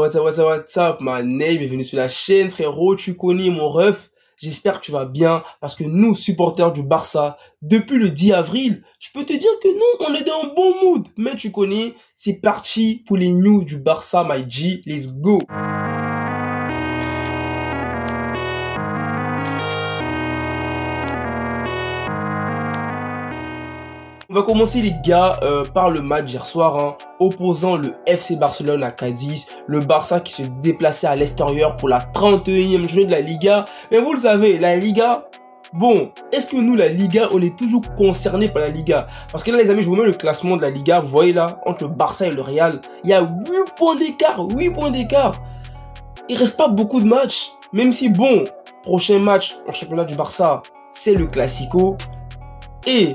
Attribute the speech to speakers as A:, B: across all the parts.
A: what's up, my name, bienvenue sur la chaîne, frérot, tu connais mon ref, j'espère que tu vas bien, parce que nous, supporters du Barça, depuis le 10 avril, je peux te dire que nous, on est dans un bon mood, mais tu connais, c'est parti pour les news du Barça, my G, let's go. On va commencer les gars par le match d'hier soir, opposant le FC Barcelone à Cadiz, le Barça qui se déplaçait à l'extérieur pour la 31e journée de la Liga. Mais vous le savez, la Liga, bon, est-ce que nous la Liga, on est toujours concernés par la Liga? Parce que là les amis, je vous mets le classement de la Liga, vous voyez là, entre le Barça et le Real, il y a 8 points d'écart, 8 points d'écart. Il reste pas beaucoup de matchs, même si bon, prochain match en championnat du Barça, c'est le Classico. Et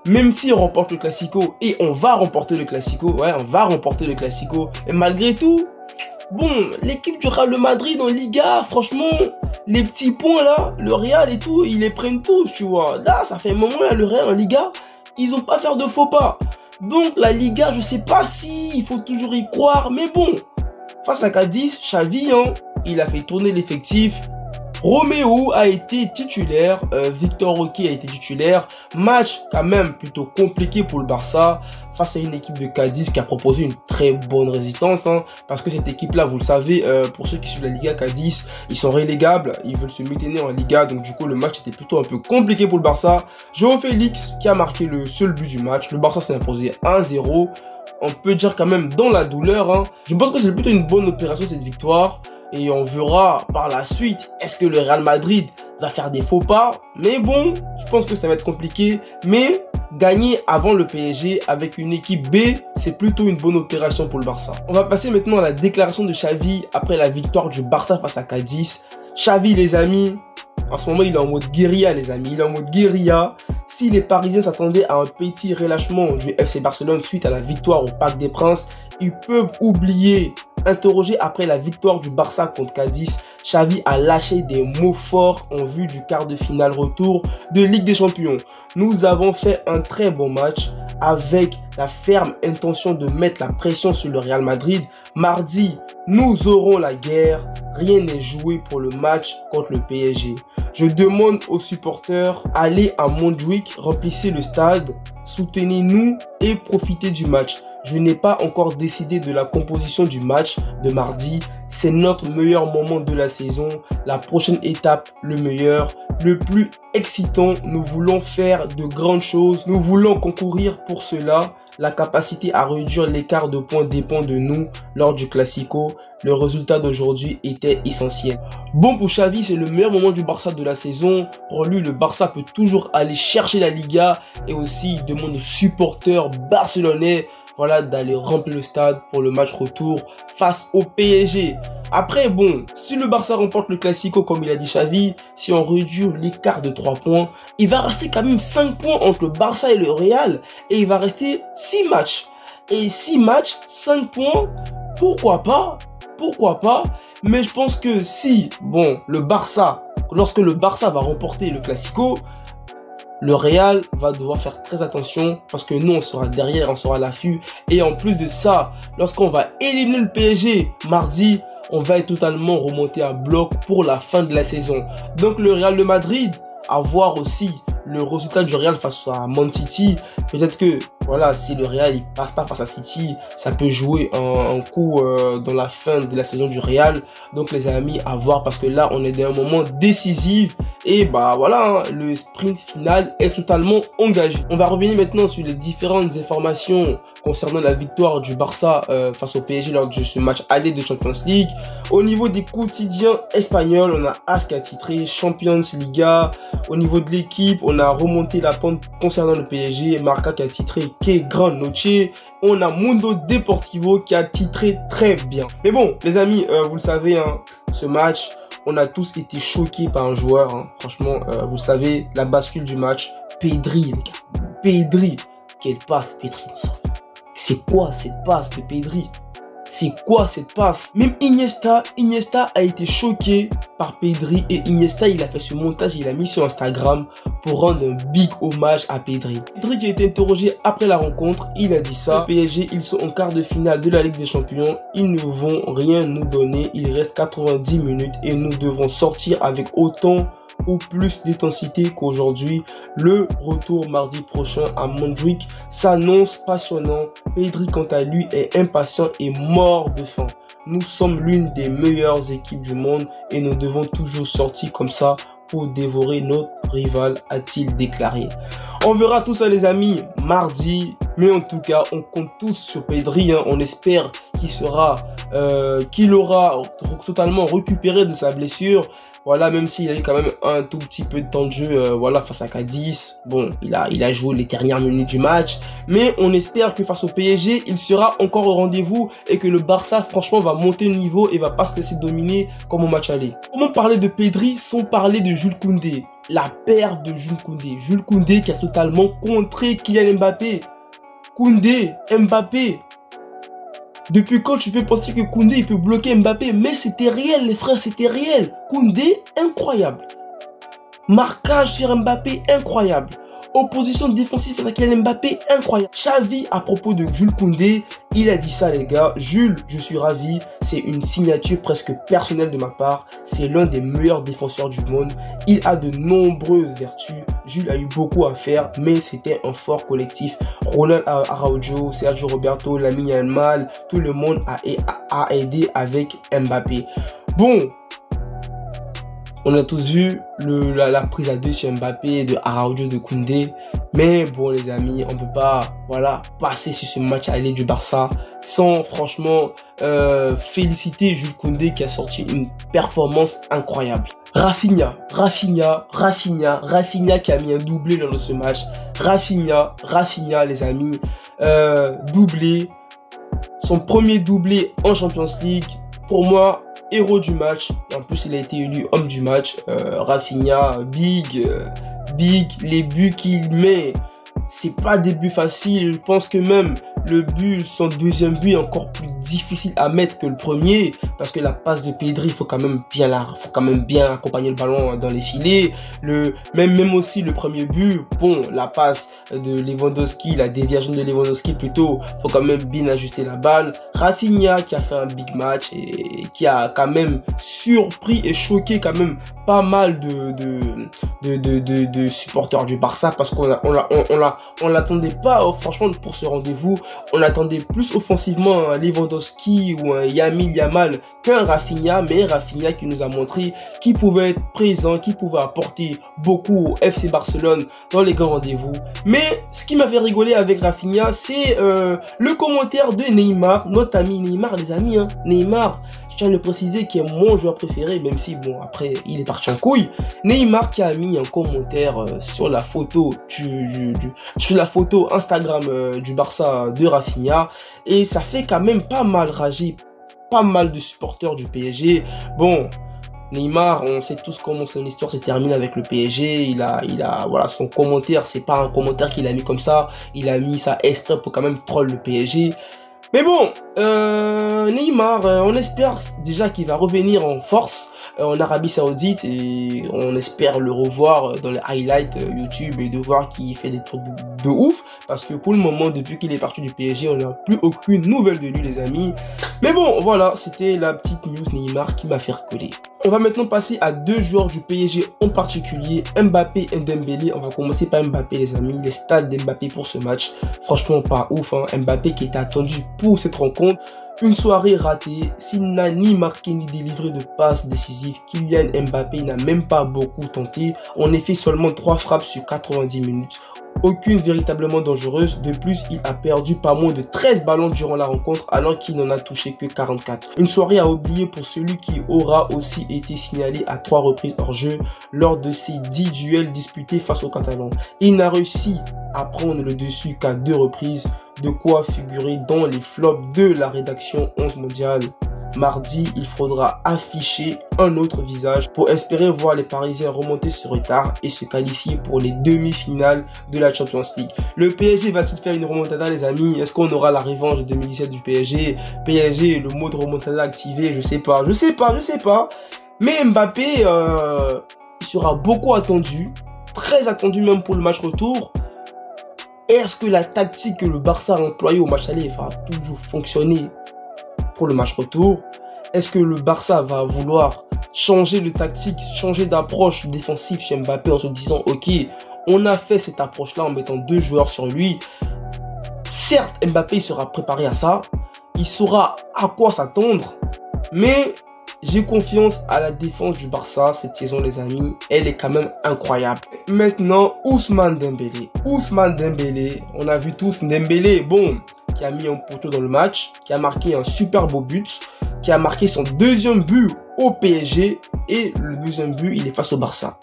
A: même si on remporte le Classico, et on va remporter le Classico, ouais, on va remporter le Classico, et malgré tout, bon, l'équipe du Real Madrid en Liga, franchement, les petits points là, le Real et tout, ils les prennent tous, tu vois. Là, ça fait un moment là, le Real en Liga, ils ont pas fait de faux pas. Donc la Liga, je sais pas si il faut toujours y croire, mais bon, face à Cadiz, Xavi, il a fait tourner l'effectif. Romeo a été titulaire, Victor Roque a été titulaire. Match quand même plutôt compliqué pour le Barça face à une équipe de Cadiz qui a proposé une très bonne résistance. Parce que cette équipe-là, vous le savez, pour ceux qui suivent la Liga, Cadiz, ils sont relégables, ils veulent se maintenir en Liga. Donc du coup, le match était plutôt un peu compliqué pour le Barça. João Félix qui a marqué le seul but du match. Le Barça s'est imposé 1-0. On peut dire quand même dans la douleur. Je pense que c'est plutôt une bonne opération cette victoire. Et on verra par la suite, est-ce que le Real Madrid va faire des faux pas? Mais bon, je pense que ça va être compliqué. Mais gagner avant le PSG avec une équipe B, c'est plutôt une bonne opération pour le Barça. On va passer maintenant à la déclaration de Xavi après la victoire du Barça face à Cadiz. Xavi les amis, en ce moment il est en mode guérilla les amis, il est en mode guérilla. Si les Parisiens s'attendaient à un petit relâchement du FC Barcelone suite à la victoire au Parc des Princes, ils peuvent oublier. Interrogé après la victoire du Barça contre Cadiz, Xavi a lâché des mots forts en vue du quart de finale retour de Ligue des Champions. Nous avons fait un très bon match avec la ferme intention de mettre la pression sur le Real Madrid. Mardi, nous aurons la guerre. Rien n'est joué pour le match contre le PSG. Je demande aux supporters, allez à Montjuic, remplissez le stade, soutenez-nous et profitez du match. Je n'ai pas encore décidé de la composition du match de mardi. C'est notre meilleur moment de la saison. La prochaine étape, le meilleur, le plus excitant. Nous voulons faire de grandes choses. Nous voulons concourir pour cela. La capacité à réduire l'écart de points dépend de nous lors du Classico. Le résultat d'aujourd'hui était essentiel. Bon, pour Xavi, c'est le meilleur moment du Barça de la saison. Pour lui, le Barça peut toujours aller chercher la Liga. Et aussi, il demande aux supporters barcelonais, voilà, d'aller remplir le stade pour le match retour face au PSG. Après, bon, si le Barça remporte le Classico, comme il a dit Xavi, si on réduit l'écart de 3 points, il va rester quand même 5 points entre le Barça et le Real. Et il va rester 6 matchs. Et 6 matchs, 5 points, pourquoi pas? Pourquoi pas? Mais je pense que si, bon, le Barça, lorsque le Barça va remporter le Classico, le Real va devoir faire très attention parce que nous on sera derrière, on sera à l'affût. Et en plus de ça, lorsqu'on va éliminer le PSG mardi, on va être totalement remonté à bloc pour la fin de la saison. Donc le Real de Madrid, à voir aussi le résultat du Real face à Man City. Peut-être que voilà, si le Real il passe pas face à City, ça peut jouer un coup dans la fin de la saison du Real. Donc les amis, à voir parce que là on est dans un moment décisif. Et bah voilà, le sprint final est totalement engagé. On va revenir maintenant sur les différentes informations concernant la victoire du Barça face au PSG lors de ce match aller de Champions League. Au niveau des quotidiens espagnols, on a AS qui a titré Champions Liga. Au niveau de l'équipe, on a remonté la pente concernant le PSG. Marca qui a titré Que Gran Noche. On a Mundo Deportivo qui a titré très bien. Mais bon, les amis, vous le savez, ce match, on a tous été choqués par un joueur. Franchement, vous savez, la bascule du match. Pedri, les gars. Pedri. Quelle passe, Pedri. C'est quoi cette passe de Pedri? c'est quoi cette passe? Même Iniesta a été choqué par Pedri et Iniesta, il a fait ce montage, il a mis sur Instagram pour rendre un big hommage à Pedri. Pedri qui a été interrogé après la rencontre, il a dit ça: le PSG, ils sont en quart de finale de la Ligue des Champions, ils ne vont rien nous donner, il reste 90 minutes et nous devons sortir avec autant ou plus d'intensité qu'aujourd'hui. Le retour mardi prochain à Montjuic s'annonce passionnant. Pedri quant à lui est impatient et mort de faim. Nous sommes l'une des meilleures équipes du monde et nous devons toujours sortir comme ça pour dévorer notre rival, a-t-il déclaré. On verra tout ça les amis mardi, mais en tout cas on compte tous sur Pedri, hein. On espère qu'il aura totalement récupéré de sa blessure. Voilà, même s'il a eu quand même un tout petit peu de temps de jeu, voilà, face à Cadiz. Bon, il a joué les dernières minutes du match. Mais on espère que face au PSG, il sera encore au rendez-vous et que le Barça, franchement, va monter le niveau et va pas se laisser dominer comme au match aller. Comment parler de Pedri sans parler de Jules Koundé? La paire de Jules Koundé. Jules Koundé qui a totalement contré Kylian Mbappé. Koundé, Mbappé. Depuis quand tu peux penser que Koundé il peut bloquer Mbappé? Mais c'était réel les frères, c'était réel. Koundé, incroyable. Marquage sur Mbappé, incroyable. Opposition défensive face à Kylian Mbappé, incroyable. Xavi, à propos de Jules Koundé, il a dit ça les gars: Jules, je suis ravi, c'est une signature presque personnelle de ma part, c'est l'un des meilleurs défenseurs du monde, il a de nombreuses vertus, Jules a eu beaucoup à faire, mais c'était un fort collectif. Ronald Araujo, Sergio Roberto, Lamine Yamal, tout le monde a aidé avec Mbappé. Bon, on a tous vu la prise à deux sur Mbappé, de Araujo, de Koundé. Mais bon les amis, on peut pas passer sur ce match aller du Barça sans franchement féliciter Jules Koundé qui a sorti une performance incroyable. Rafinha qui a mis un doublé lors de ce match. Rafinha les amis, doublé. Son premier doublé en Champions League. Pour moi, héros du match. En plus, il a été élu homme du match. Rafinha, big. Les buts qu'il met, c'est pas des buts faciles. Je pense que même son deuxième but est encore plus difficile à mettre que le premier, parce que la passe de Pedri, il faut quand même bien accompagner le ballon dans les filets. Même aussi le premier but, bon, la passe de Lewandowski, la déviation de Lewandowski plutôt, faut quand même bien ajuster la balle. Rafinha qui a fait un big match et qui a quand même surpris et choqué quand même pas mal de supporters du Barça, parce qu'on l'attendait pas franchement pour ce rendez-vous. On attendait plus offensivement un Lewandowski ou un Yamal qu'un Rafinha, mais Rafinha qui nous a montré qu'il pouvait être présent, qu'il pouvait apporter beaucoup au FC Barcelone dans les grands rendez-vous. Mais ce qui m'a fait rigoler avec Rafinha, c'est le commentaire de Neymar, notre ami Neymar les amis, hein. Neymar, je tiens à le préciser, qui est mon joueur préféré, même si bon après il est parti en couille. Neymar qui a mis un commentaire sur la photo sur la photo Instagram du Barça de Rafinha, et ça fait quand même pas mal rager pas mal de supporters du PSG. Bon, Neymar, on sait tous comment son histoire s'est terminée avec le PSG. Il a voilà, son commentaire, c'est pas un commentaire qu'il a mis comme ça. Il a mis ça extrait pour quand même troll le PSG. Mais bon, Neymar, on espère déjà qu'il va revenir en force en Arabie Saoudite, et on espère le revoir dans les highlights YouTube et de voir qu'il fait des trucs de ouf, parce que pour le moment, depuis qu'il est parti du PSG, on n'a plus aucune nouvelle de lui les amis. Mais bon, voilà, c'était la petite news Neymar qui m'a fait rigoler. On va maintenant passer à deux joueurs du PSG en particulier, Mbappé et Dembélé. On va commencer par Mbappé les amis. Les stats d'Mbappé pour ce match, franchement pas ouf, hein. Mbappé qui était attendu pour cette rencontre. Une soirée ratée, s'il n'a ni marqué ni délivré de passes décisives, Kylian Mbappé n'a même pas beaucoup tenté. En effet, seulement 3 frappes sur 90 minutes. Aucune véritablement dangereuse. De plus, il a perdu pas moins de 13 ballons durant la rencontre alors qu'il n'en a touché que 44. Une soirée à oublier pour celui qui aura aussi été signalé à 3 reprises hors jeu lors de ses 10 duels disputés face aux Catalans. Il n'a réussi à prendre le dessus qu'à 2 reprises, de quoi figurer dans les flops de la rédaction 11 mondiale. mardi, il faudra afficher un autre visage pour espérer voir les Parisiens remonter ce retard et se qualifier pour les demi-finales de la Champions League. Le PSG va-t-il faire une remontada, les amis? Est-ce qu'on aura la revanche de 2017 du PSG? PSG, le mode remontada activé, je sais pas. Mais Mbappé sera beaucoup attendu, très attendu même pour le match retour. Est-ce que la tactique que le Barça a employée au match aller va toujours fonctionner pour le match retour? Est-ce que le Barça va vouloir changer de tactique, changer d'approche défensive chez Mbappé en se disant ok, on a fait cette approche-là en mettant 2 joueurs sur lui. Certes, Mbappé sera préparé à ça, il saura à quoi s'attendre, mais j'ai confiance à la défense du Barça cette saison, les amis. Elle est quand même incroyable. Maintenant, Ousmane Dembélé. Ousmane Dembélé, on a vu tous Dembélé, bon, qui a mis un poteau dans le match, qui a marqué un super beau but, qui a marqué son 2e but au PSG et le 2e but, il est face au Barça.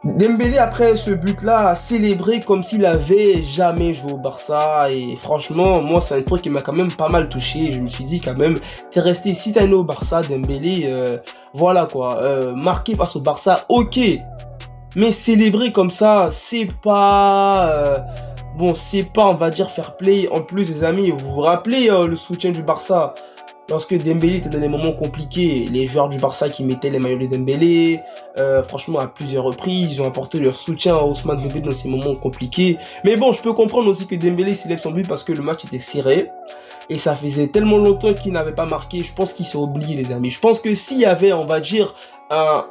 A: Dembélé, après ce but-là, a célébré comme s'il avait jamais joué au Barça. Et franchement, moi, c'est un truc qui m'a quand même pas mal touché. Je me suis dit quand même, t'es resté 6 années au Barça, Dembélé, voilà quoi. Marqué face au Barça, ok. Mais célébrer comme ça, c'est pas... bon, c'est pas, on va dire, fair play. En plus, les amis, vous vous rappelez le soutien du Barça? Lorsque Dembélé était dans des moments compliqués, les joueurs du Barça qui mettaient les maillots de Dembélé, franchement à plusieurs reprises, ils ont apporté leur soutien à Ousmane Dembélé dans ces moments compliqués. Mais bon, je peux comprendre aussi que Dembélé s'élève son but parce que le match était serré. Et ça faisait tellement longtemps qu'il n'avait pas marqué, je pense qu'il s'est oublié, les amis. Je pense que s'il y avait, on va dire, un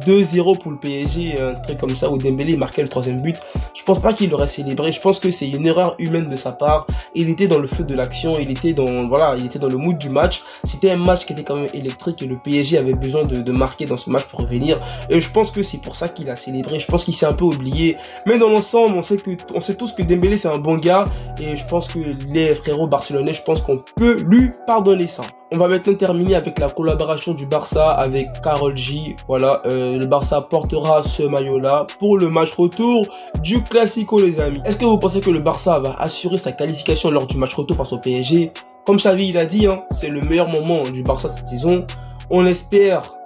A: 2-0 pour le PSG, un truc comme ça, où Dembélé marquait le 3e but, je pense pas qu'il aurait célébré. Je pense que c'est une erreur humaine de sa part. Il était dans le feu de l'action, il était dans, voilà, il était dans le mood du match. C'était un match qui était quand même électrique et le PSG avait besoin de marquer dans ce match pour revenir. Et je pense que c'est pour ça qu'il a célébré. Je pense qu'il s'est un peu oublié. Mais dans l'ensemble, on sait tous que Dembélé c'est un bon gars et je pense que les frérots barcelonais, je pense qu'on peut lui pardonner ça. On va maintenant terminer avec la collaboration du Barça avec Karol J. Voilà, le Barça portera ce maillot-là pour le match retour du Classico, les amis. Est-ce que vous pensez que le Barça va assurer sa qualification lors du match retour face au PSG? Comme Xavi il a dit, hein, c'est le meilleur moment du Barça cette saison. On espère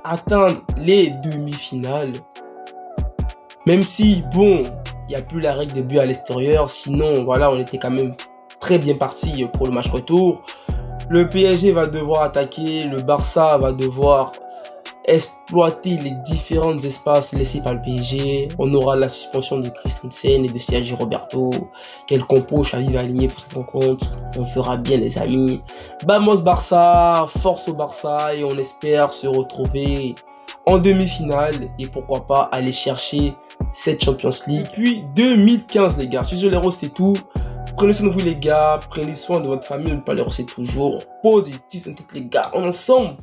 A: atteindre les demi-finales. Même si, bon, il n'y a plus la règle des buts à l'extérieur. Sinon, voilà, on était quand même très bien parti pour le match retour. Le PSG va devoir attaquer, le Barça va devoir exploiter les différents espaces laissés par le PSG. On aura la suspension de Christensen et de Sergi Roberto. Quel compo Xavi va aligner pour cette rencontre? On fera bien, les amis. Vamos Barça, force au Barça et on espère se retrouver en demi-finale et pourquoi pas aller chercher cette Champions League. Puis 2015, les gars. Sur les héros, c'était tout. Prenez soin de vous, les gars. Prenez soin de votre famille. Ne pas les rosser toujours. Positif en tête, les gars. Ensemble.